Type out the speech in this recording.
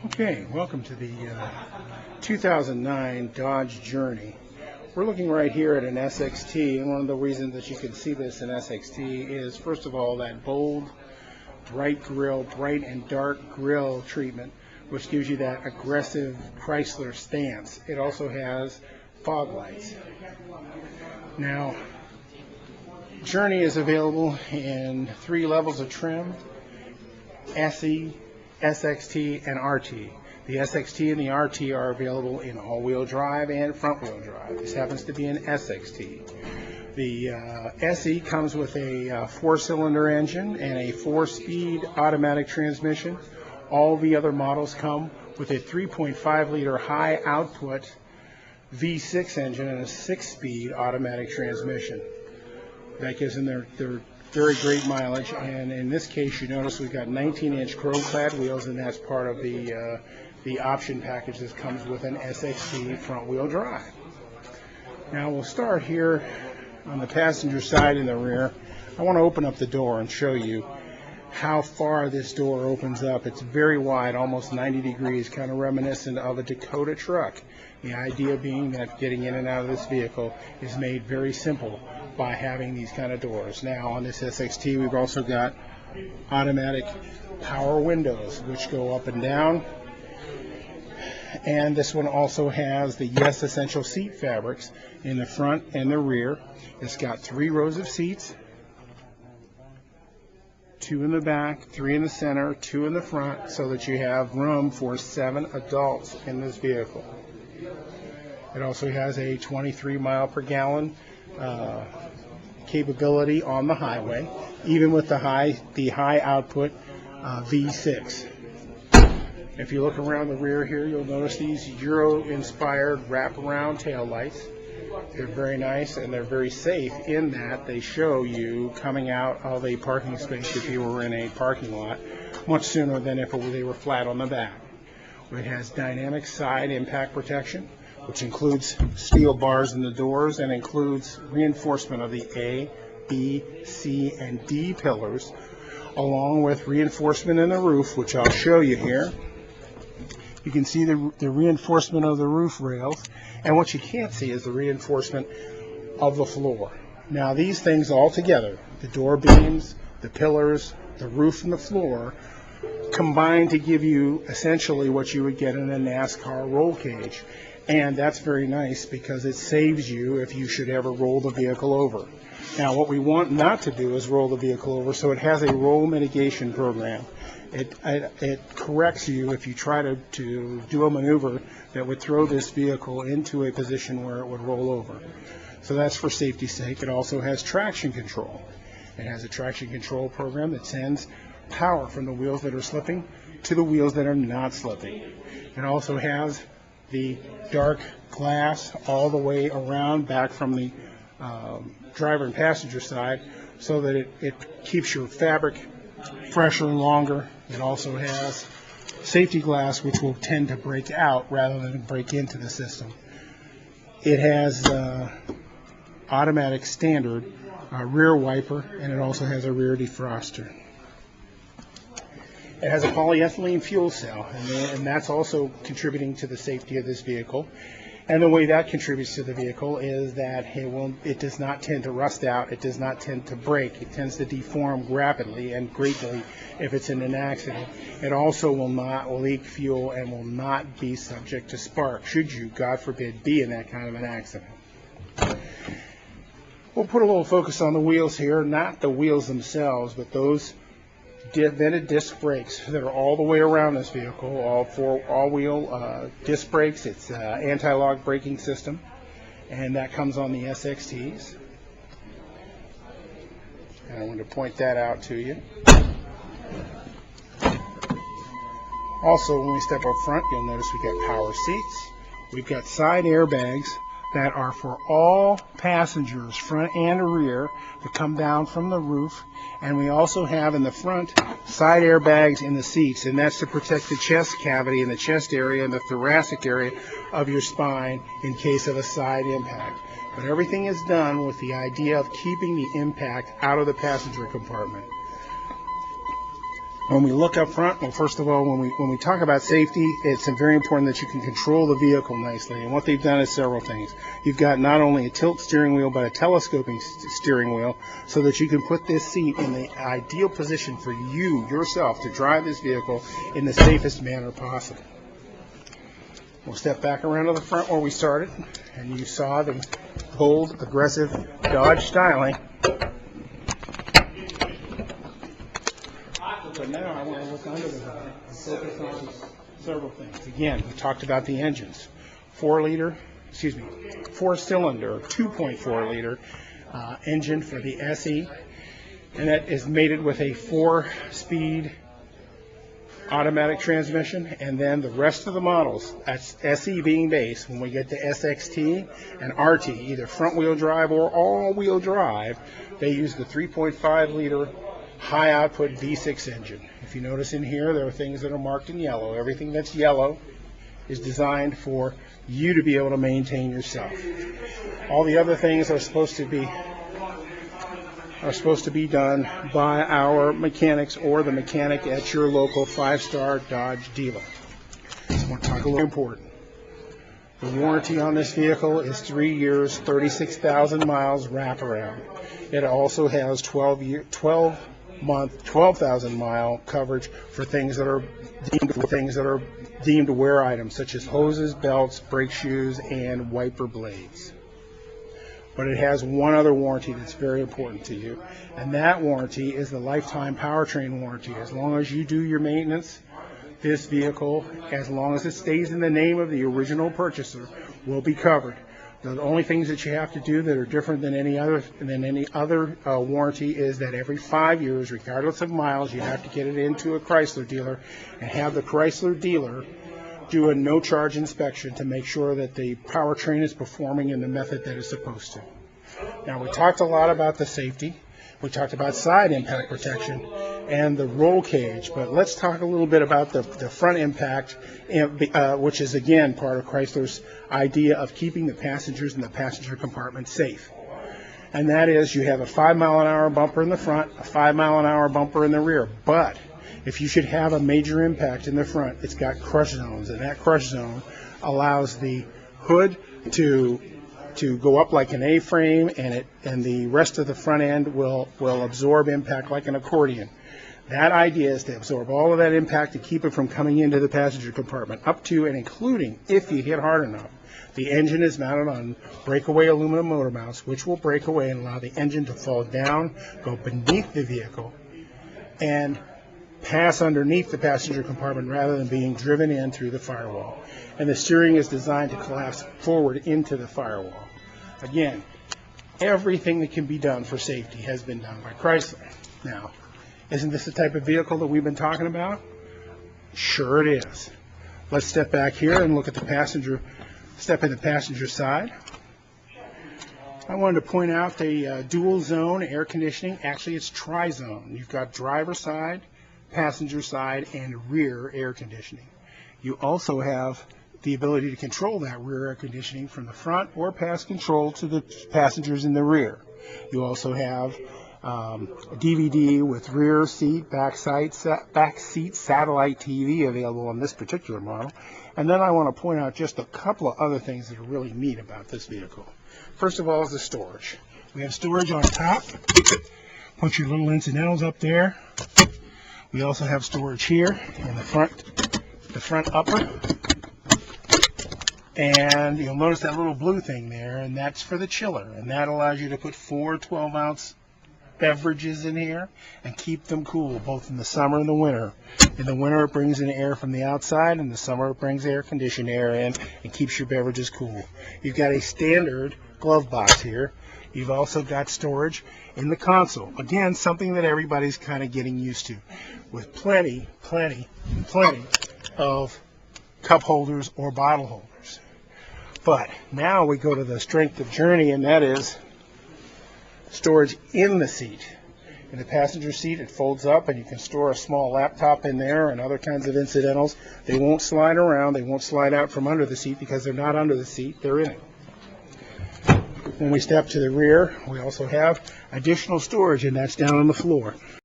Okay, welcome to the 2009 Dodge Journey. We're looking right here at an SXT, and one of the reasons that you can see this in SXT is, first of all, that bold, bright and dark grille treatment, which gives you that aggressive Chrysler stance. It also has fog lights. Now, Journey is available in 3 levels of trim: SE, SXT, and RT. The SXT and the RT are available in all-wheel drive and front-wheel drive. This happens to be an SXT. The SE comes with a 4-cylinder engine and a 4-speed automatic transmission. All the other models come with a 3.5-liter high-output V6 engine and a 6-speed automatic transmission. That gives them their very great mileage, and in this case you notice we've got 19-inch chrome-clad wheels, and that's part of the option package that comes with an SXT front-wheel drive. Now we'll start here on the passenger side in the rear. I want to open up the door and show you how far this door opens up. It's very wide, almost 90 degrees, kind of reminiscent of a Dakota truck. The idea being that getting in and out of this vehicle is made very simple by having these kind of doors. Now on this SXT we've also got automatic power windows which go up and down, and this one also has the Yes Essential seat fabrics in the front and the rear. It's got 3 rows of seats, 2 in the back, 3 in the center, 2 in the front, so that you have room for 7 adults in this vehicle. It also has a 23 mile per gallon capability on the highway, even with the high output V6. If you look around the rear here, you'll notice these Euro-inspired wraparound tail lights. They're very nice, and they're very safe in that they show you coming out of a parking space if you were in a parking lot much sooner than if they were flat on the back. It has dynamic side impact protection, which includes steel bars in the doors and includes reinforcement of the A, B, C, and D pillars, along with reinforcement in the roof, which I'll show you here. You can see the reinforcement of the roof rails, and what you can't see is the reinforcement of the floor. Now these things all together, the door beams, the pillars, the roof, and the floor, combine to give you essentially what you would get in a NASCAR roll cage. And that's very nice because it saves you if you should ever roll the vehicle over. Now what we want not to do is roll the vehicle over, so it has a roll mitigation program. It corrects you if you try to do a maneuver that would throw this vehicle into a position where it would roll over. So that's for safety's sake. It also has traction control. It has a traction control program that sends power from the wheels that are slipping to the wheels that are not slipping. It also has the dark glass all the way around back from the driver and passenger side, so that it keeps your fabric fresher and longer. It also has safety glass, which will tend to break out rather than break into the system. It has automatic standard rear wiper, and it also has a rear defroster. It has a polyethylene fuel cell, and that's also contributing to the safety of this vehicle. And the way that contributes to the vehicle is that it does not tend to rust out, it does not tend to break, it tends to deform rapidly and greatly if it's in an accident. It also will not leak fuel and will not be subject to spark, should you, God forbid, be in that kind of an accident. We'll put a little focus on the wheels here, not the wheels themselves, but those vented disc brakes that are all the way around this vehicle, all-wheel disc brakes. It's anti-lock braking system, and that comes on the SXTs. And I want to point that out to you. Also, when we step up front, you'll notice we've got power seats. We've got side airbags that are for all passengers, front and rear, that come down from the roof. And we also have in the front side airbags in the seats, and that's to protect the chest cavity and the chest area and the thoracic area of your spine in case of a side impact. But everything is done with the idea of keeping the impact out of the passenger compartment. When we look up front, well, first of all, when we talk about safety, it's very important that you can control the vehicle nicely. And what they've done is several things. You've got not only a tilt steering wheel, but a telescoping steering wheel, so that you can put this seat in the ideal position for you, yourself, to drive this vehicle in the safest manner possible. We'll step back around to the front where we started, and you saw the bold, aggressive Dodge styling. But now I want to look under the hood and focus on several things. Again, we talked about the engines. 4-cylinder, 2.4-liter engine for the SE, and that is mated with a 4-speed automatic transmission. And then the rest of the models, that's SE being base, when we get to SXT and RT, either front-wheel drive or all-wheel drive, they use the 3.5-liter high output V6 engine. If you notice in here, there are things that are marked in yellow. Everything that's yellow is designed for you to be able to maintain yourself. All the other things are supposed to be done by our mechanics or the mechanic at your local 5-star Dodge dealer. So I want to talk a little important. The warranty on this vehicle is 3 years, 36,000 miles wraparound. It also has 12,000 mile coverage for things that are deemed wear items, such as hoses, belts, brake shoes, and wiper blades. But it has one other warranty that's very important to you, and that warranty is the lifetime powertrain warranty. As long as you do your maintenance, this vehicle, as long as it stays in the name of the original purchaser, will be covered. The only things that you have to do that are different than any other warranty is that every 5 years, regardless of miles, you have to get it into a Chrysler dealer and have the Chrysler dealer do a no-charge inspection to make sure that the powertrain is performing in the method that it's supposed to. Now, we talked a lot about the safety. We talked about side impact protection and the roll cage, but let's talk a little bit about the front impact, which is again part of Chrysler's idea of keeping the passengers in the passenger compartment safe. And that is, you have a 5-mile-an-hour bumper in the front, a 5-mile-an-hour bumper in the rear. But if you should have a major impact in the front, it's got crush zones, and that crush zone allows the hood to go up like an A-frame, and the rest of the front end will absorb impact like an accordion. That idea is to absorb all of that impact to keep it from coming into the passenger compartment, up to and including, if you hit hard enough. The engine is mounted on breakaway aluminum motor mounts, which will break away and allow the engine to fall down, go beneath the vehicle, and pass underneath the passenger compartment rather than being driven in through the firewall. And the steering is designed to collapse forward into the firewall. Again, everything that can be done for safety has been done by Chrysler. Now, isn't this the type of vehicle that we've been talking about? Sure it is. Let's step back here and look at the passenger, step in the passenger side. I wanted to point out the dual zone air conditioning. Actually, it's tri-zone. You've got driver side, passenger side, and rear air conditioning. You also have the ability to control that rear air conditioning from the front, or pass control to the passengers in the rear. You also have a DVD with rear seat, back seat satellite TV available on this particular model. And then I want to point out just a couple of other things that are really neat about this vehicle. First of all is the storage. We have storage on top. Put your little incidentals up there. We also have storage here in the front upper. And you'll notice that little blue thing there, and that's for the chiller. And that allows you to put 4 12-ounce beverages in here and keep them cool, both in the summer and the winter. In the winter, it brings in air from the outside. In the summer, it brings air-conditioned air in and keeps your beverages cool. You've got a standard glove box here. You've also got storage in the console. Again, something that everybody's kind of getting used to, with plenty of cup holders or bottle holders. But now we go to the strength of Journey, and that is storage in the seat. In the passenger seat, it folds up, and you can store a small laptop in there and other kinds of incidentals. They won't slide around. They won't slide out from under the seat because they're not under the seat. They're in it. When we step to the rear, we also have additional storage, and that's down on the floor.